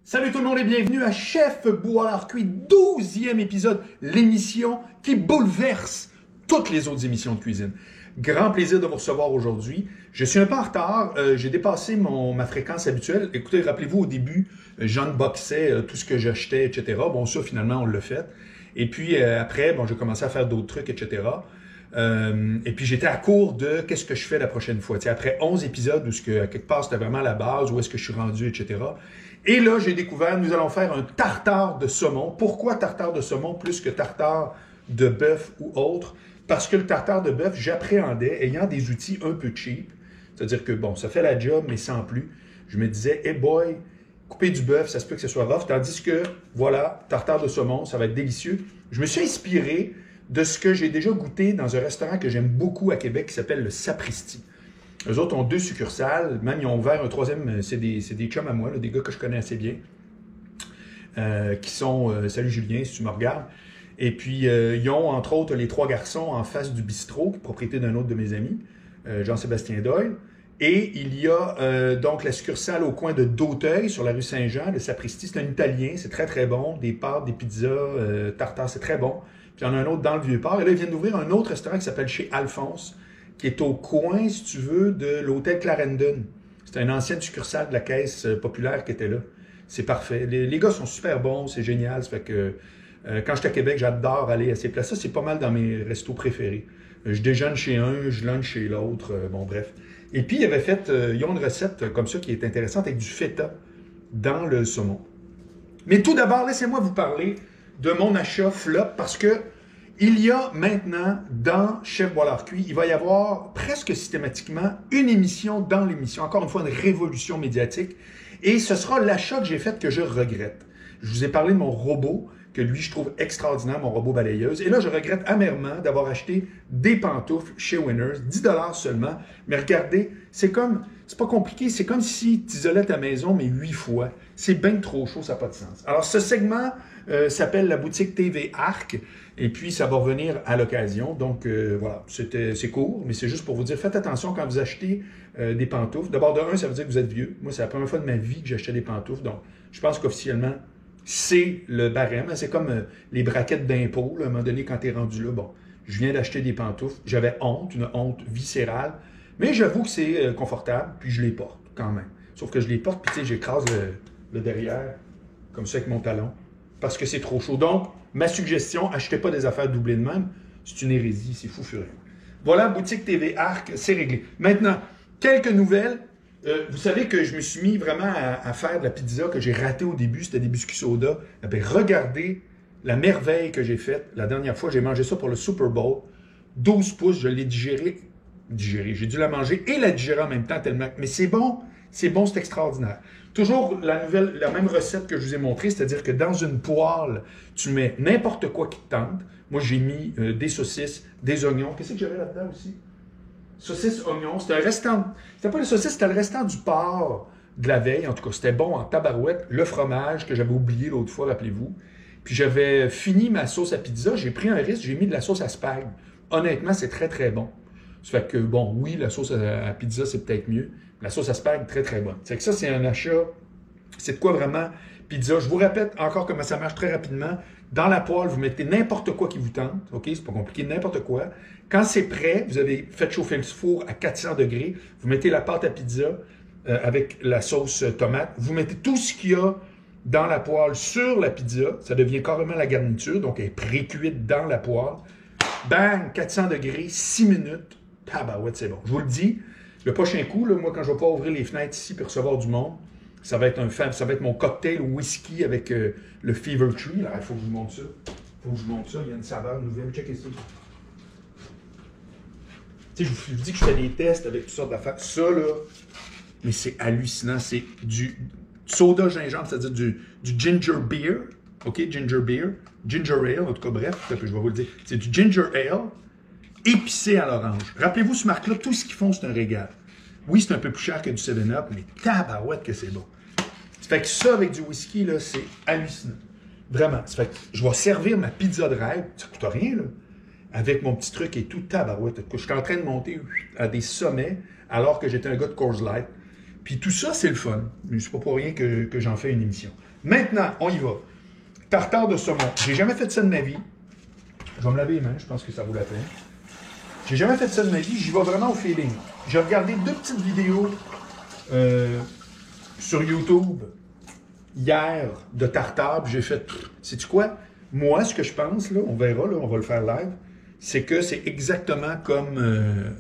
Salut tout le monde et bienvenue à Chef Boilard Cuit, 12e épisode, l'émission qui bouleverse toutes les autres émissions de cuisine. Grand plaisir de vous recevoir aujourd'hui. Je suis un peu en retard, j'ai dépassé ma fréquence habituelle. Écoutez, rappelez-vous au début, j'unboxais tout ce que j'achetais, etc. Bon, ça finalement on l'a fait. Et puis après, bon, j'ai commencé à faire d'autres trucs, etc. Et puis j'étais à court de qu'est-ce que je fais la prochaine fois. Tu sais, après 11 épisodes où à quelque part c'était vraiment la base, où est-ce que je suis rendu, etc. Et là, j'ai découvert, nous allons faire un tartare de saumon. Pourquoi tartare de saumon plus que tartare de bœuf ou autre? Parce que le tartare de bœuf, j'appréhendais, ayant des outils un peu cheap, c'est-à-dire que, bon, ça fait la job, mais sans plus. Je me disais, hey boy, couper du bœuf, ça se peut que ce soit rough. Tandis que, voilà, tartare de saumon, ça va être délicieux. Je me suis inspiré de ce que j'ai déjà goûté dans un restaurant que j'aime beaucoup à Québec qui s'appelle le Sapristi. Eux autres ont 2 succursales, même ils ont ouvert un 3e, c'est des chums à moi, là, des gars que je connais assez bien, qui sont, salut Julien si tu me regardes, et puis ils ont entre autres les 3 garçons en face du bistrot, propriété d'un autre de mes amis, Jean-Sébastien Doyle, et il y a donc la succursale au coin de d'Auteuil, sur la rue Saint-Jean, le Sapristi, c'est un Italien, c'est très très bon, des pâtes, des pizzas, tartare, c'est très bon, puis il y en a un autre dans le Vieux-Port, et là ils viennent d'ouvrir un autre restaurant qui s'appelle chez Alphonse, qui est au coin, si tu veux, de l'hôtel Clarendon. C'est une ancienne succursale de la Caisse populaire qui était là. C'est parfait. Les gars sont super bons, c'est génial. Ça fait que quand je suis à Québec, j'adore aller à ces places-là. C'est pas mal dans mes restos préférés. Je déjeune chez un, je lunch chez l'autre. Bon, bref. Et puis, ils ont une recette comme ça qui est intéressante avec du feta dans le saumon. Mais tout d'abord, laissez-moi vous parler de mon achat flop parce que il y a maintenant, dans Chef Boilard Cuit, il va y avoir presque systématiquement une émission dans l'émission. Encore une fois, une révolution médiatique. Et ce sera l'achat que j'ai fait que je regrette. Je vous ai parlé de mon robot, que lui, je trouve extraordinaire, mon robot balayeuse. Et là, je regrette amèrement d'avoir acheté des pantoufles chez Winners, 10 $ seulement. Mais regardez, c'est pas compliqué, c'est comme si tu isolais ta maison, mais 8 fois. C'est bien trop chaud, ça n'a pas de sens. Alors, ce segment s'appelle la boutique TV Arc. Et puis, ça va revenir à l'occasion. Donc, voilà, c'est court, mais c'est juste pour vous dire, faites attention quand vous achetez des pantoufles. D'abord, de un, ça veut dire que vous êtes vieux. Moi, c'est la première fois de ma vie que j'achetais des pantoufles. Donc, je pense qu'officiellement, c'est le barème. C'est comme les braquettes d'impôt. À un moment donné, quand tu es rendu là, bon, je viens d'acheter des pantoufles. J'avais honte, une honte viscérale. Mais j'avoue que c'est confortable, puis je les porte quand même. Sauf que je les porte, puis tu sais, j'écrase le derrière, comme ça avec mon talon, parce que c'est trop chaud. Donc, ma suggestion, achetez pas des affaires doublées de même. C'est une hérésie, c'est fou furieux. Voilà, boutique TV Arc, c'est réglé. Maintenant, quelques nouvelles. Vous savez que je me suis mis vraiment à faire de la pizza que j'ai raté au début, c'était des biscuits soda. Eh bien, regardez la merveille que j'ai faite. La dernière fois, j'ai mangé ça pour le Super Bowl. 12 pouces, je l'ai digéré. J'ai dû la manger et la digérer en même temps tellement. Mais c'est bon, c'est extraordinaire. Toujours la même recette que je vous ai montrée, c'est-à-dire que dans une poêle, tu mets n'importe quoi qui te tente. Moi, j'ai mis des saucisses, des oignons. Qu'est-ce que j'avais là-dedans aussi? Saucisses, oignons. C'était un restant. C'était pas les saucisses, c'était le restant du porc de la veille. En tout cas, c'était bon en tabarouette. Le fromage que j'avais oublié l'autre fois, rappelez-vous. Puis j'avais fini ma sauce à pizza. J'ai pris un risque, j'ai mis de la sauce à spag. Honnêtement, c'est très, très bon. Ça fait que, bon, oui, la sauce à pizza, c'est peut-être mieux. La sauce à spag, très, très bonne. C'est que ça, c'est un achat. C'est de quoi vraiment pizza. Je vous répète encore comment ça marche très rapidement. Dans la poêle, vous mettez n'importe quoi qui vous tente. OK? C'est pas compliqué, n'importe quoi. Quand c'est prêt, vous avez fait chauffer le four à 400 degrés. Vous mettez la pâte à pizza avec la sauce tomate. Vous mettez tout ce qu'il y a dans la poêle sur la pizza. Ça devient carrément la garniture. Donc, elle est pré-cuite dans la poêle. Bang! 400 degrés, 6 minutes. Tabarouette, c'est bon. Je vous le dis, le prochain coup, là, moi, quand je vais pas ouvrir les fenêtres ici pour recevoir du monde, ça va être mon cocktail whisky avec le Fever Tree. Là, il faut que je vous montre ça. Il y a une saveur nouvelle. Checkez ça. Tu sais, je vous dis que je fais des tests avec toutes sortes d'affaires. Ça, là, mais c'est hallucinant. C'est du soda gingembre, c'est-à-dire du ginger beer. OK, ginger beer. Ginger ale, en tout cas, bref, je vais vous le dire. C'est du ginger ale épicé à l'orange. Rappelez-vous, ce marque-là, tout ce qu'ils font, c'est un régal. Oui, c'est un peu plus cher que du 7-Up, mais tabarouette que c'est bon. Ça fait que ça, avec du whisky, là, c'est hallucinant. Vraiment. Ça fait que je vais servir ma pizza de rêve. Ça coûte rien, là. Avec mon petit truc et tout, tabarouette. Je suis en train de monter à des sommets alors que j'étais un gars de Coors Light. Puis tout ça, c'est le fun. C'est pas pour rien que j'en fais une émission. Maintenant, on y va. Tartare de saumon. J'ai jamais fait ça de ma vie. Je vais me laver les mains, je pense que ça vaut la peine. J'ai jamais fait ça de ma vie, j'y vais vraiment au feeling. J'ai regardé 2 petites vidéos sur YouTube hier de tartare, j'ai fait, sais-tu quoi? Moi, ce que je pense, là, on verra, là, on va le faire live, c'est que c'est exactement comme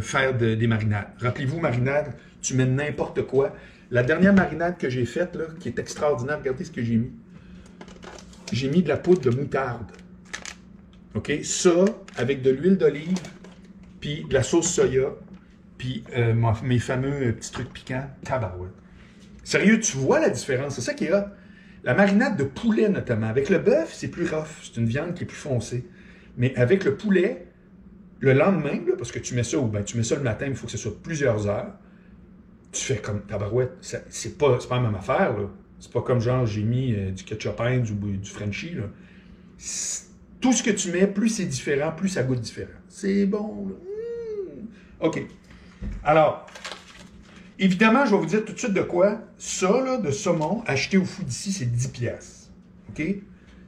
faire des marinades. Rappelez-vous, marinade, tu mets n'importe quoi. La dernière marinade que j'ai faite, là, qui est extraordinaire, regardez ce que j'ai mis. J'ai mis de la poudre de moutarde. OK? Ça, avec de l'huile d'olive, puis de la sauce soya, puis mes fameux petits trucs piquants, tabarouette. Sérieux, tu vois la différence? C'est ça qui est hot. La marinade de poulet, notamment. Avec le bœuf, c'est plus rough. C'est une viande qui est plus foncée. Mais avec le poulet, le lendemain, là, parce que tu mets ça, ou ben tu mets ça le matin, il faut que ce soit plusieurs heures, tu fais comme tabarouette. C'est pas la même affaire, là. C'est pas comme genre j'ai mis du ketchup Heinz ou du Frenchie, là. Tout ce que tu mets, plus c'est différent, plus ça goûte différent. C'est bon, là. OK. Alors, évidemment, je vais vous dire tout de suite de quoi. Ça, là, de saumon, acheté au Food d'ici, c'est 10$. OK?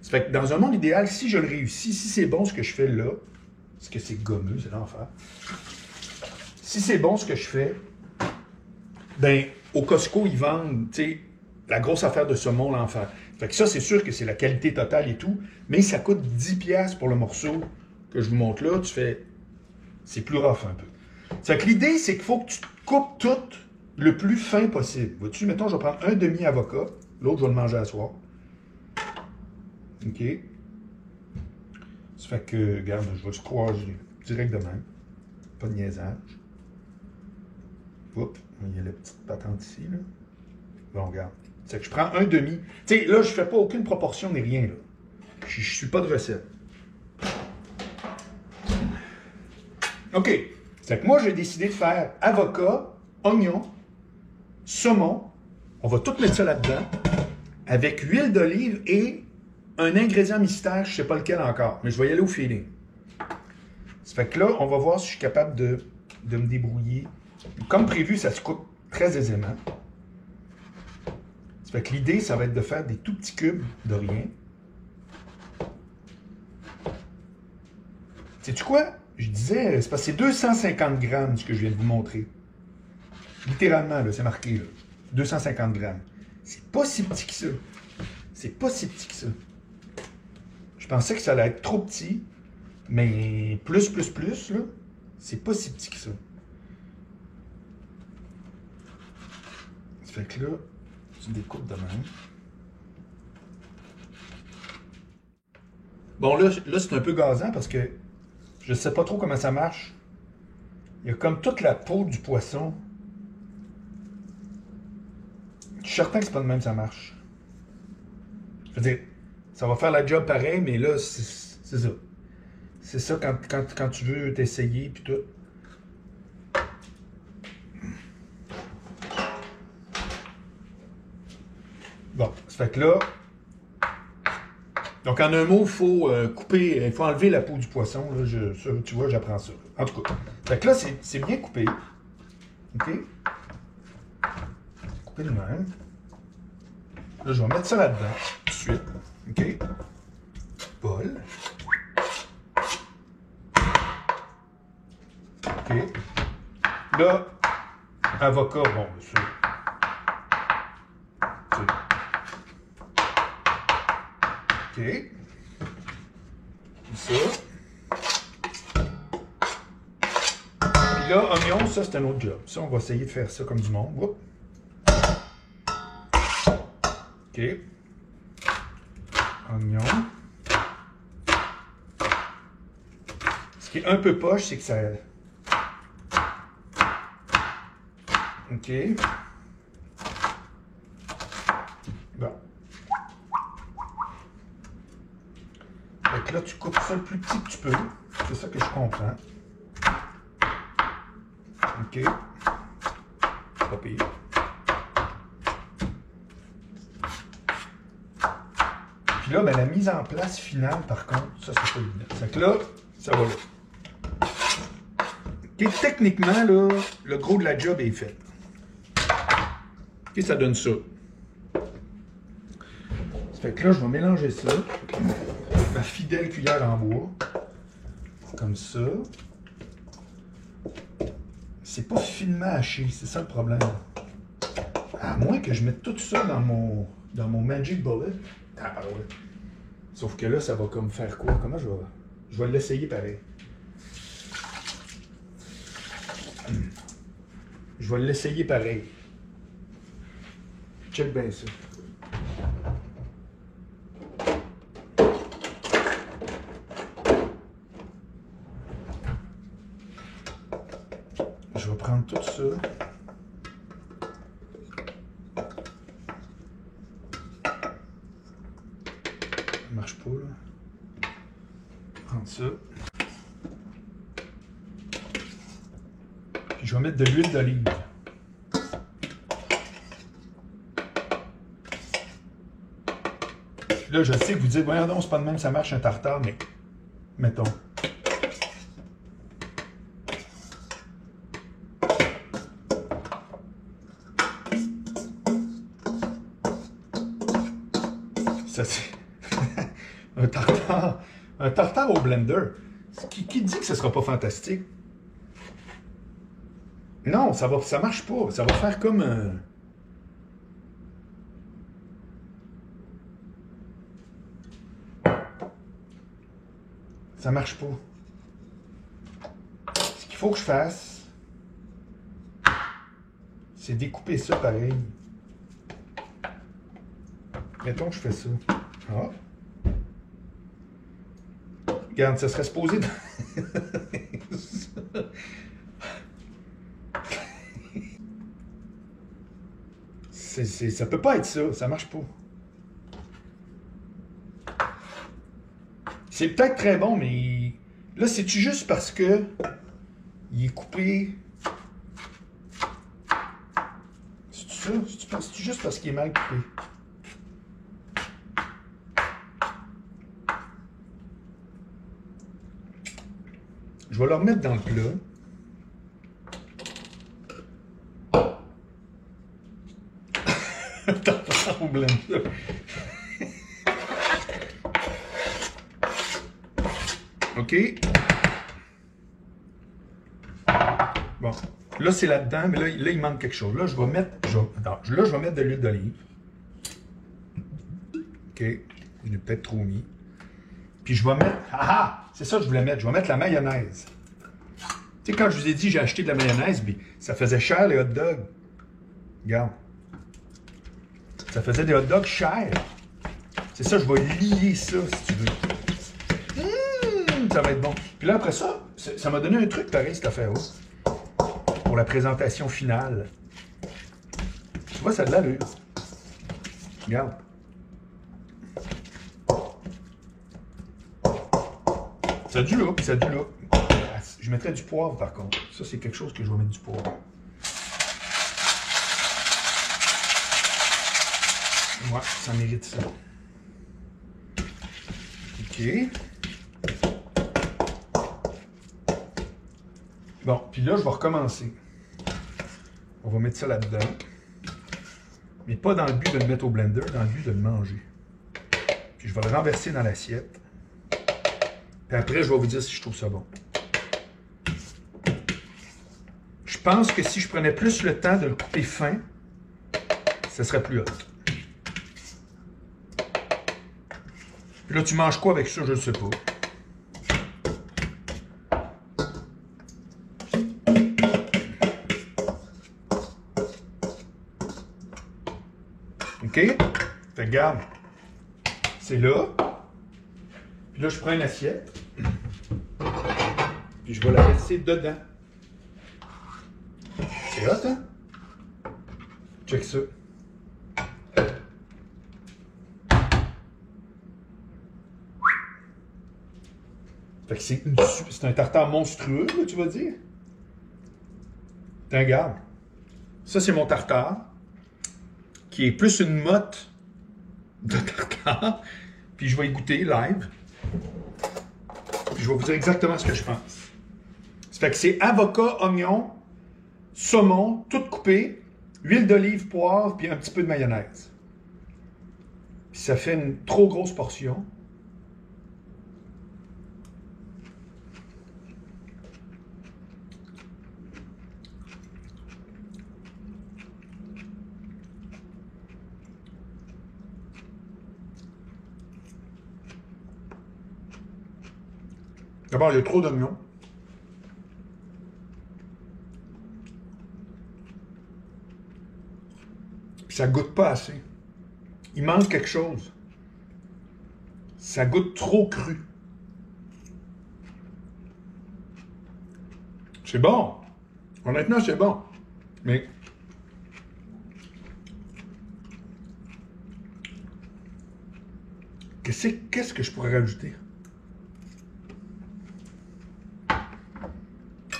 Ça fait que dans un monde idéal, si je le réussis, si c'est bon ce que je fais là, parce que c'est gommeux, c'est l'enfer. Si c'est bon ce que je fais, ben, au Costco, ils vendent, tu sais, la grosse affaire de saumon, l'enfer. Fait que ça, c'est sûr que c'est la qualité totale et tout, mais ça coûte 10$ pour le morceau que je vous montre là. Tu fais, c'est plus rough un peu. Ça fait que l'idée, c'est qu'il faut que tu coupes tout le plus fin possible. Vois-tu, mettons, je vais prendre un demi-avocat, l'autre, je vais le manger à soir. OK? Ça fait que, regarde, je vais le croiser direct de même. Pas de niaisage. Oups, il y a la petite patente ici, là. Bon, regarde. C'est que je prends un demi. Tu sais, là, je fais pas aucune proportion ni rien, là. Je suis pas de recette. OK. C'est que moi, j'ai décidé de faire avocat, oignon, saumon. On va tout mettre ça là-dedans. Avec huile d'olive et un ingrédient mystère, je sais pas lequel encore. Mais je vais y aller au feeling. Ça fait que là, on va voir si je suis capable de me débrouiller. Comme prévu, ça se coupe très aisément. Ça fait que l'idée, ça va être de faire des tout petits cubes de rien. Sais-tu quoi? Je disais, c'est parce que c'est 250 grammes ce que je viens de vous montrer. Littéralement, là, c'est marqué, là. 250 grammes. C'est pas si petit que ça. C'est pas si petit que ça. Je pensais que ça allait être trop petit, mais plus, là, c'est pas si petit que ça. Ça fait que là, tu découpes de même. Bon, là c'est un peu gazant parce que je sais pas trop comment ça marche. Il y a comme toute la peau du poisson. Je suis certain que c'est pas de même que ça marche. Je veux dire, ça va faire la job pareil, mais là, c'est ça. C'est ça quand tu veux t'essayer puis tout. Bon, ça fait que là... Donc, en un mot, il faut couper, il faut enlever la peau du poisson. Là, ça, tu vois, j'apprends ça. En tout cas, fait que là, c'est bien coupé. OK? Coupé de même. Là, je vais mettre ça là-dedans, tout de suite. OK? Bol. OK. Là, avocat, bon, ça. OK. Ça. Puis là, oignon, ça, c'est un autre job. Ça, on va essayer de faire ça comme du monde. Oups. OK. Oignon. Ce qui est un peu poche, c'est que ça... OK. Bon. Fait que là, tu coupes ça le plus petit que tu peux. C'est ça que je comprends. OK. Pas pire. Puis là, ben, la mise en place finale, par contre, ça, c'est pas évident. Fait que là, ça va là. OK, techniquement, là, le gros de la job est fait. Et ça donne ça. Ça fait que là, je vais mélanger ça. Ma fidèle cuillère en bois. Comme ça. C'est pas finement haché, c'est ça le problème. À moins que je mette tout ça dans mon Magic Bullet. Ah, pardon. Sauf que là, ça va comme faire quoi? Comment je vais... Je vais l'essayer pareil. Je vais l'essayer pareil. Check bien ça. Je vais prendre tout ça. Ça marche pas, là. Prendre ça. Puis je vais mettre de l'huile d'olive. Là, je sais que vous dites, voyons donc, c'est pas de même, ça marche un tartare, mais mettons. Ça, c'est un tartare au blender. Qui dit que ce sera pas fantastique? Non, ça marche pas. Ça va faire comme un... Ça marche pas. Ce qu'il faut que je fasse, c'est découper ça pareil. Mettons que je fais ça. Ah. Regarde, ça serait supposé... Ça peut pas être ça. Ça marche pas. C'est peut-être très bon, mais là, c'est-tu juste parce que il est coupé? C'est-tu ça? C'est-tu juste parce qu'il est mal coupé? Je vais le remettre dans le plat. Au blender. OK. Bon. Là, c'est là-dedans, mais là, il manque quelque chose. Là, je vais mettre, là, je vais mettre de l'huile d'olive. OK. Je l'ai peut-être trop mis. Puis je vais mettre... Ah! C'est ça que je voulais mettre. Je vais mettre la mayonnaise. Tu sais, quand je vous ai dit j'ai acheté de la mayonnaise, puis ça faisait cher les hot dogs. Regarde. Ça faisait des hot dogs chers. C'est ça, je vais lier ça, si tu veux. Ça va être bon. Puis là, après ça, ça m'a donné un truc pareil, cette affaire-là. Pour la présentation finale. Tu vois, ça a de l'allure. Regarde. Ça a du là, puis ça a du là. Je mettrais du poivre, par contre. Ça, c'est quelque chose que je vais mettre du poivre. Ouais, ça mérite ça. OK. Bon, puis là, je vais recommencer. On va mettre ça là-dedans. Mais pas dans le but de le mettre au blender, dans le but de le manger. Puis je vais le renverser dans l'assiette. Puis après, je vais vous dire si je trouve ça bon. Je pense que si je prenais plus le temps de le couper fin, ça serait plus hot. Puis là, tu manges quoi avec ça? Je ne sais pas. OK? Fait que regarde. C'est là. Puis là, je prends une assiette. Puis je vais la laisser dedans. C'est hot, hein? Check ça. Fait que c'est un tartare monstrueux, là, tu vas dire. Tiens, regarde. Ça, c'est mon tartare, qui est plus une motte de tartare. Puis je vais y goûter live. Puis je vais vous dire exactement ce que je pense. Ça fait que c'est avocat, oignon, saumon, tout coupé, Huile d'olive, poivre, puis un petit peu de mayonnaise. Puis ça fait une trop grosse portion. D'abord, il y a trop d'oignons. Puis ça goûte pas assez. Il manque quelque chose. Ça goûte trop cru. C'est bon. Honnêtement, c'est bon. Mais qu'est-ce que je pourrais rajouter?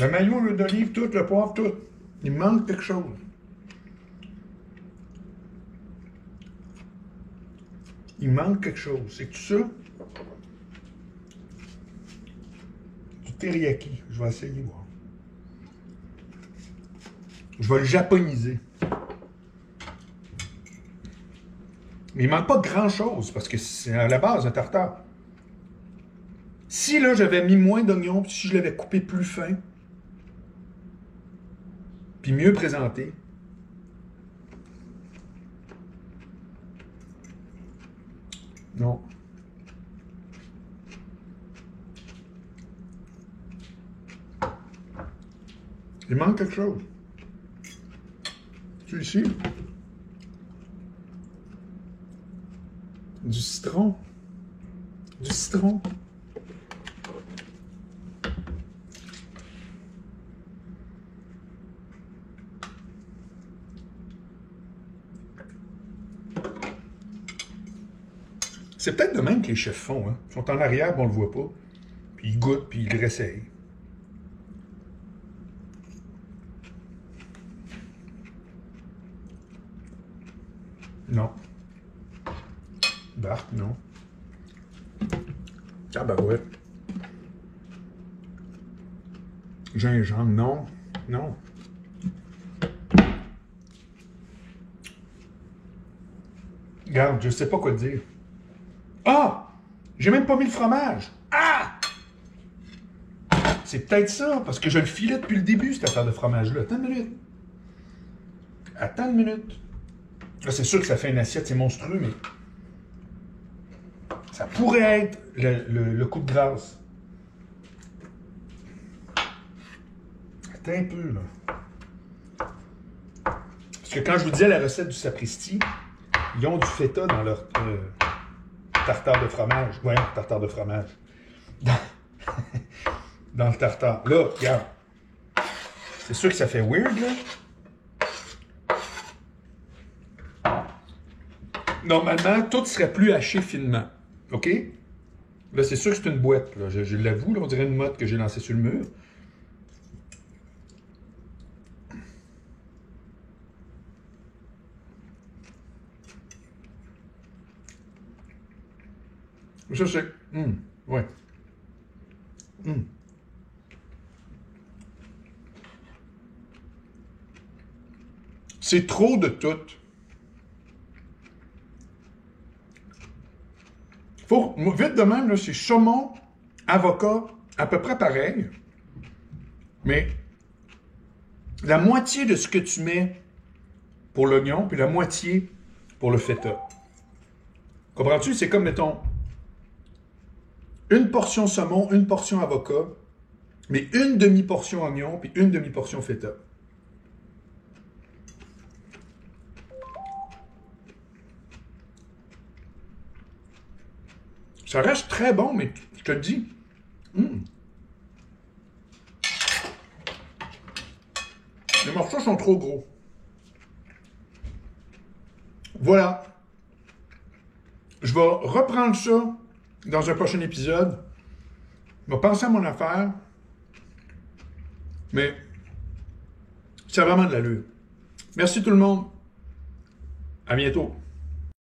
Le maillot, l'huile d'olive, tout, le poivre, tout. Il manque quelque chose. Il manque quelque chose. C'est tout ça? Du teriyaki. Je vais essayer, voir. Je vais le japoniser. Mais il manque pas grand-chose, parce que c'est à la base un tartare. Si là, j'avais mis moins d'oignons, puis si je l'avais coupé plus fin, puis mieux présenté, non. Il manque quelque chose. Tu ici? Du citron. Du citron. C'est peut-être de même que les chefs font. Hein? Ils sont en arrière, mais on ne le voit pas. Puis ils goûtent, puis ils le réessayent. Non. Bart, non. Tabarouette. Gingembre, non. Non. Regarde, je sais pas quoi te dire. Ah! J'ai même pas mis le fromage. Ah! C'est peut-être ça, parce que je le filais depuis le début, cette affaire de fromage-là. Attends une minute. Attends une minute. Là, c'est sûr que ça fait une assiette, c'est monstrueux, mais ça pourrait être le coup de grâce. Attends un peu, là. Parce que quand je vous disais la recette du sapristi, ils ont du feta dans leur tartare de fromage. Voyons, tartare de fromage. Dans le tartare. Là, regarde. C'est sûr que ça fait weird, là. Normalement, tout serait plus haché finement. OK? Là, c'est sûr que c'est une boîte. Là. Je l'avoue, là, on dirait une motte que j'ai lancée sur le mur. Ça, c'est... ouais. C'est trop de tout. Faut, vite de même, c'est saumon, avocat, à peu près pareil. Mais la moitié de ce que tu mets pour l'oignon, puis la moitié pour le feta. Comprends-tu? C'est comme, mettons, une portion saumon, une portion avocat, mais une demi-portion oignon, puis une demi-portion feta. Ça reste très bon, mais je te le dis. Les morceaux sont trop gros. Voilà. Je vais reprendre ça dans un prochain épisode. Je vais penser à mon affaire. Mais c'est vraiment de l'allure. Merci tout le monde. À bientôt.